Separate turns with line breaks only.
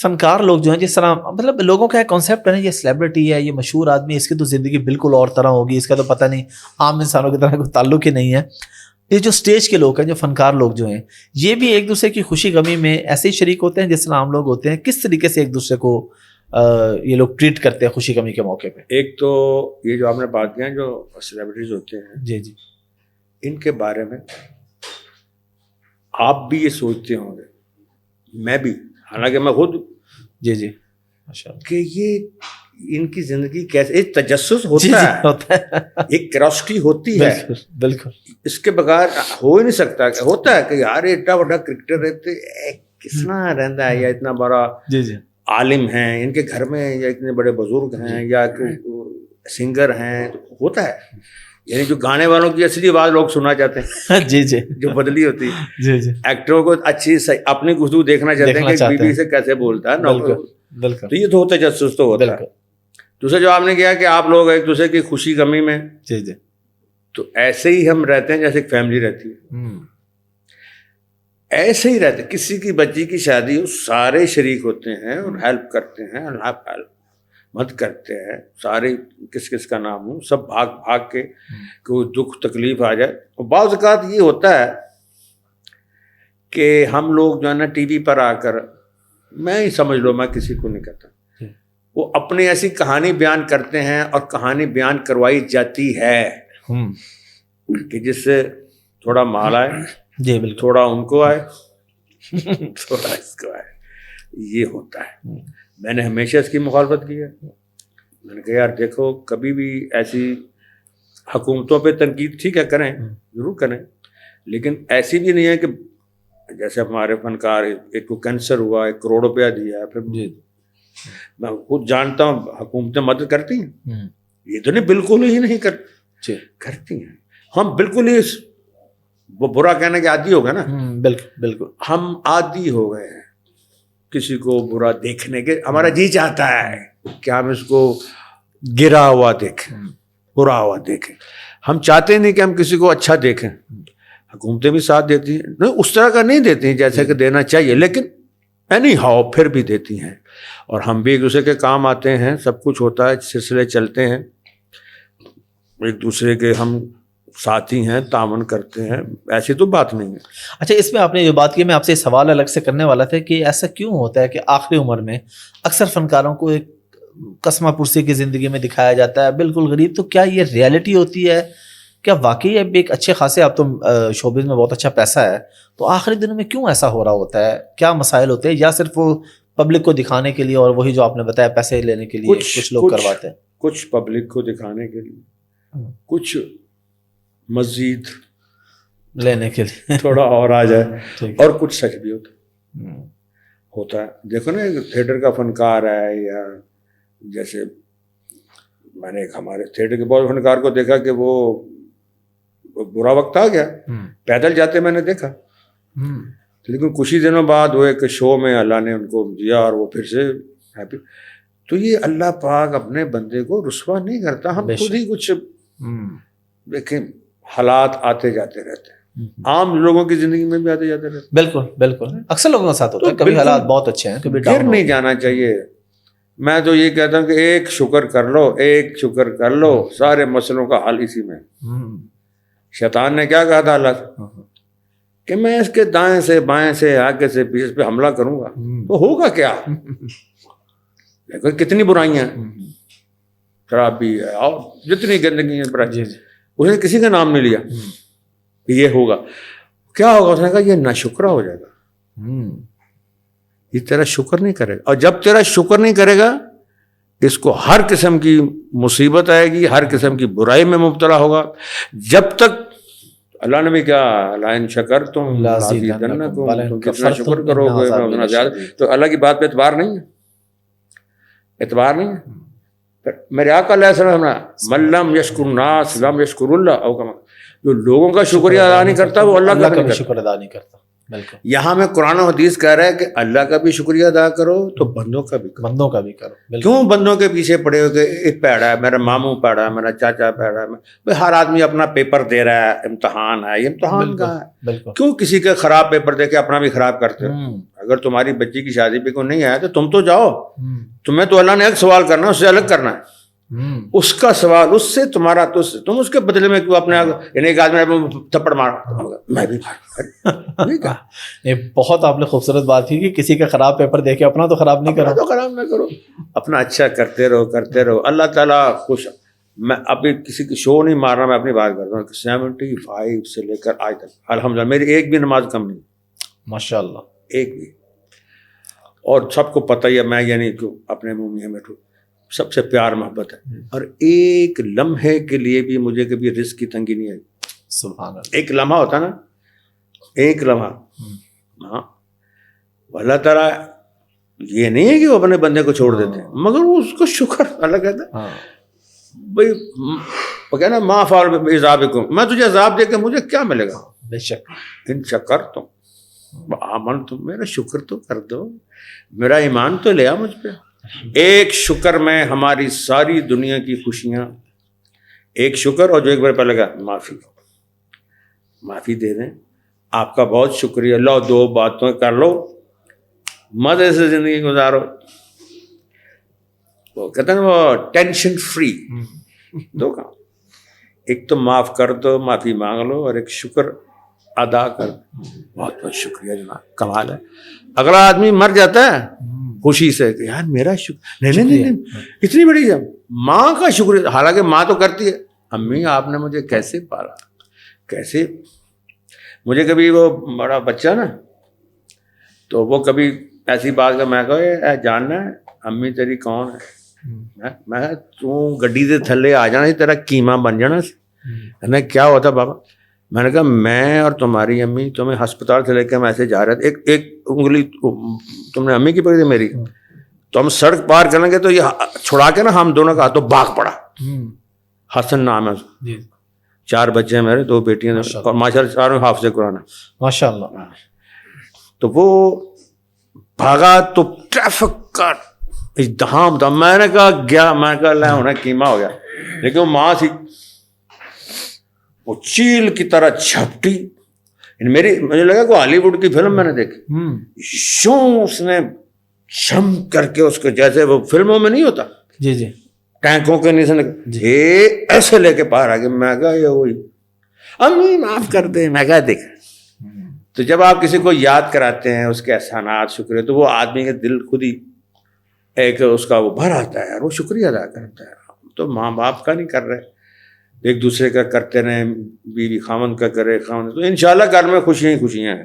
فنکار لوگ جو ہیں جس طرح مطلب لوگوں کا ایک کانسیپٹ ہے نا، یہ سیلیبریٹی ہے، یہ مشہور آدمی، اس کی تو زندگی بالکل اور طرح ہوگی، اس کا تو پتہ نہیں عام انسانوں کی طرح کوئی تعلق ہی نہیں ہے. یہ جو اسٹیج کے لوگ ہیں، جو فنکار لوگ جو ہیں، یہ بھی ایک دوسرے کی خوشی غمی میں ایسے ہی شریک ہوتے ہیں جس طرح عام لوگ ہوتے ہیں؟ کس طریقے سے ایک دوسرے کو یہ لوگ ٹریٹ کرتے ہیں خوشی غمی کے موقع پہ؟
ایک تو یہ جو آپ نے بات کیا جو سیلیبریٹیز ہوتے ہیں،
جی جی،
ان کے بارے میں آپ بھی یہ سوچتے ہوں گے، میں بھی، حالانکہ میں خود،
جی جی، ماشاء اللہ،
کہ یہ ان کی زندگی کیسے، ایک تجسس ہوتا ہے، ایک کیوریوسٹی ہوتی ہے،
بالکل،
اس کے بغیر ہو ہی نہیں سکتا. ہوتا ہے کہ یار اتنا بڑا کرکٹر رہتے کس طرح رہتا ہے، یا اتنا بڑا
جی جی،
عالم ہیں ان کے گھر میں، یا اتنے بڑے بزرگ ہیں، یا سنگر ہیں، ہوتا ہے. یعنی جو گانے والوں کی اصلی آواز لوگ سننا چاہتے ہیں،
جی جی،
جو بدلی ہوتی ہے.
جی جی،
ایکٹروں کو اچھی اپنی گفتگو دیکھنا چاہتے ہیں کہ بی بی سے کیسے بولتا ہے.
بالکل،
تو یہ تو تجسس تو ہوتا ہے. دوسرا جو آپ نے کیا کہ آپ لوگ ایک دوسرے کی خوشی غمی میں،
جی جی،
تو ایسے ہی ہم رہتے ہیں جیسے ایک فیملی رہتی ہے، ایسے ہی رہتے. کسی کی بچی کی شادی ہو، سارے شریک ہوتے ہیں اور ہیلپ کرتے ہیں، اللہ مدد کرتے ہیں سارے، کس کس کا نام ہو، سب بھاگ بھاگ کے کوئی دکھ تکلیف آ جائے. اور بعض اوقات یہ ہوتا ہے کہ ہم لوگ جو ہے نا ٹی وی پر آ کر، میں ہی سمجھ لو، میں کسی کو نہیں کہتا، وہ اپنی ایسی کہانی بیان کرتے ہیں اور کہانی بیان کروائی جاتی ہے کہ جس سے تھوڑا مال آئے،
جی بالکل،
تھوڑا ان کو آئے، تھوڑا اس کو آئے. یہ ہوتا ہے. میں نے ہمیشہ اس کی مخالفت کی ہے. میں نے کہا یار دیکھو، کبھی بھی ایسی حکومتوں پہ تنقید ٹھیک ہے کریں، ضرور کریں، لیکن ایسی بھی نہیں ہے کہ جیسے ہمارے فنکار، ایک کو کینسر ہوا، 1 کروڑ روپیہ دیا ہے، پھر میں خود جانتا ہوں حکومتیں مدد کرتی ہیں، یہ تو نہیں بالکل ہی نہیں کرتی ہیں. ہم بالکل ہی وہ برا کہنے کے عادی ہو گئے نا.
بالکل،
ہم عادی ہو گئے ہیں کسی کو برا دیکھنے کے. ہمارا جی چاہتا ہے کہ ہم اس کو گرا ہوا دیکھیں، برا ہوا دیکھیں. ہم چاہتے نہیں کہ ہم کسی کو اچھا دیکھیں. حکومتیں بھی ساتھ دیتی ہیں، نہیں اس طرح کا نہیں دیتی ہیں جیسے کہ دینا چاہیے، لیکن اینی ہاؤ پھر بھی دیتی ہیں. اور ہم بھی ایک دوسرے کے کام آتے ہیں، سب کچھ ہوتا ہے، سلسلے چلتے ہیں، ایک دوسرے کے ہم ساتھی ہیں، تعاون کرتے ہیں، ایسی تو بات نہیں ہے.
اچھا، اس میں آپ نے جو بات کی، میں آپ سے سوال الگ سے کرنے والا تھا کہ ایسا کیوں ہوتا ہے کہ آخری عمر میں اکثر فنکاروں کو ایک قسمہ پرسی کی زندگی میں دکھایا جاتا ہے، بالکل غریب؟ تو کیا یہ ریالٹی ہوتی ہے؟ کیا واقعی اب ایک اچھے خاصے، اب تو شوبز میں بہت اچھا پیسہ ہے، تو آخری دنوں میں کیوں ایسا ہو رہا ہوتا ہے؟ کیا مسائل ہوتے ہیں، یا صرف وہ پبلک کو دکھانے کے لیے، اور وہی جو آپ نے بتایا پیسے لینے کے لیے کچھ لوگ کرواتے ہیں؟
کچھ پبلک کو دکھانے کے لیے، کچھ مزید
لینے کے لیے
تھوڑا اور آ جائے، اور کچھ سچ بھی ہوتا ہے. دیکھو نا، تھیٹر کا فنکار ہے، یا جیسے میں نے ہمارے تھیٹر کے بہت فنکار کو دیکھا کہ وہ برا وقت آ گیا، پیدل جاتے میں نے دیکھا، لیکن کچھ ہی دنوں بعد وہ ایک شو میں اللہ نے ان کو دیا اور وہ پھر سے ہیپی. تو یہ اللہ پاک اپنے بندے کو رسوا نہیں کرتا. ہم خود ہی کچھ دیکھیں، حالات آتے جاتے رہتے ہیں، عام لوگوں کی زندگی میں بھی آتے جاتے رہتے ہیں.
بالکل اکثر لوگوں کے ساتھ ہوتا ہے. کبھی حالات بہت اچھے ہیں، کبھی
گر نہیں جانا چاہیے. میں تو یہ کہتا ہوں کہ ایک شکر کر لو، سارے مسئلوں کا حل اسی میں. شیطان نے کیا کہا تھا اللہ سے کہ میں اس کے دائیں سے بائیں سے آگے سے پیچھے پہ حملہ کروں گا، تو ہوگا کیا؟ کتنی برائیاں، شرابی ہے اور جتنی گندگی ہے، اس نے کسی کا نام نہیں لیا کہ یہ ہوگا. کیا ہوگا؟ اس نے کہا یہ ناشکرا ہو جائے گا، یہ تیرا شکر نہیں کرے گا. اور جب تیرا شکر نہیں کرے گا، اس کو ہر قسم کی مصیبت آئے گی، ہر قسم کی برائی میں مبتلا ہوگا. جب تک اللہ نے بھی کیا، لئن شکرتم لازیدنکم، تم کتنا شکر کرو گے میں اتنا زیادہ. تو اللہ کی بات پہ اعتبار نہیں ہے. میرے آقا علیہ السلام من لم یشکر الناس لم یشکر اللہ، او کما، جو لوگوں کا شکریہ ادا نہیں کرتا وہ اللہ کا بھی شکر
ادا نہیں کرتا. بالکل.
یہاں میں قرآن و حدیث کہہ رہا ہے کہ اللہ کا بھی شکریہ ادا کرو تو بندوں کا بھی کرو.
بندوں کا بھی کرو. بالکل.
کیوں بندوں کے پیچھے پڑے ہو کہ ایک پیڑا ہے, میرا ماموں پیڑا ہے, میرا چاچا پیڑا ہے. بھائی ہر آدمی اپنا پیپر دے رہا ہے, امتحان ہے, یہ امتحان کا ہے.
بالکل.
کیوں کسی کا خراب پیپر دے کے اپنا بھی خراب کرتے ہو؟ اگر تمہاری بچی کی شادی پہ کوئی نہیں آیا تو تم تو جاؤ, تمہیں تو اللہ نے ایک سوال کرنا ہے, اس سے الگ کرنا ہے. اس کا سوال اس سے, تمہارا تو اس سے, تم اس کے بدلے میں کیوں اپنے یعنی ایک آدمی تھپڑ مارا, میں بھی
یہ بہت آپ نے خوبصورت بات کی کہ کسی کا خراب پیپر دے کے اپنا تو خراب نہیں کرو.
تو خراب نہ کرو, اپنا اچھا کرتے رہو کرتے رہو, اللہ تعالیٰ خوش. میں ابھی کسی کی شو نہیں مار رہا, میں اپنی بات کرتا ہوں. 75 سے لے کر آج تک الحمدللہ میری ایک بھی نماز کم نہیں,
ماشاء اللہ,
ایک بھی. اور سب کو پتہ ہی ہے میں یعنی اپنے منہ میں بیٹھوں, سب سے پیار محبت ہے. اور ایک لمحے کے لیے بھی مجھے کبھی رزق کی تنگی نہیں آئی.
سبحان اللہ.
ایک لمحہ ہوتا نا, ایک لمحہ. ہاں اللہ تعالیٰ یہ نہیں ہے کہ وہ اپنے بندے کو چھوڑ دیتے ہیں, مگر وہ اس کو شکر اللہ کہتا ہے بھائی وہ کہنا ما فعل بعذابکم, میں تجھے عذاب دے کے مجھے کیا ملے گا؟
بے شک.
ان شکرتم وآمنتم, میرا شکر تو کر دو, میرا ایمان تو لیا مجھ پہ. ایک شکر میں ہماری ساری دنیا کی خوشیاں, ایک شکر. اور جو ایک بار پہلے کہا معافی دے دیں, آپ کا بہت شکریہ, لو 2 باتیں کر لو, مزے سے زندگی گزارو. وہ کہتے ہیں وہ ٹینشن فری 2 کام, ایک تو معاف کر دو, معافی مانگ لو, اور ایک شکر ادا کر دو. بہت بہت شکریہ جناب, کمال ہے. اگلا آدمی مر جاتا ہے خوشی سے کہ یار میرا شکر, نہیں اتنی بڑی جب ماں کا شکریہ, حالانکہ ماں تو کرتی ہے, امی آپ نے مجھے کیسے پالا, کیسے. مجھے کبھی وہ بڑا بچہ نا, تو وہ کبھی ایسی بات کا میں کہا جاننا ہے امی تیری کون ہے, میں کہا تو گڈی دے تھلے آ جانا, تیرا کیما بن جانا. میں کیا ہوتا بابا؟ میں نے کہا میں اور تمہاری امی تمہیں ہسپتال سے لے کے ہم ایسے جا رہے تھے, ایک انگلی تم نے امی کی پکڑی تھی میری, تو ہم سڑک پار کریں گے تو یہ چھڑا کے نا ہم دونوں کا تو بھاگ پڑا. حسن نام ہے, 4 بچے ہیں میرے, 2 بیٹیاں, اور ماشاء اللہ چاروں حافظ قرآن ہیں
ماشاء اللہ.
تو وہ بھاگا تو ٹریفک کا ازدحام تھا. میں نے کہا گیا, میں نے کہا اللہ ہونا کیما ہو گیا. لیکن وہ ماں تھی, وہ چیل کی طرح جھپٹی. مجھے لگا کہ ہالی ووڈ کی فلم میں نے دیکھی, شوں اس نے چھم کر کے اس کو, جیسے وہ فلموں میں نہیں ہوتا
جی جی,
ٹینکوں کے نیچے ایسے لے کے پار آ گئے. میں کہا یہ وہی امی معاف کر دے. میں کہا دیکھ, تو جب آپ کسی کو یاد کراتے ہیں اس کے احسانات, شکریہ, تو وہ آدمی کے دل خود ہی ایک اس کا وہ بھر آتا ہے اور وہ شکریہ ادا کرتا ہے. تو ماں باپ کا نہیں کر رہے, ایک دوسرے کا کرتے رہیں, بیوی خاوند کا کرے, خاوند, تو انشاءاللہ گھر میں خوشیاں ہی خوشیاں ہیں.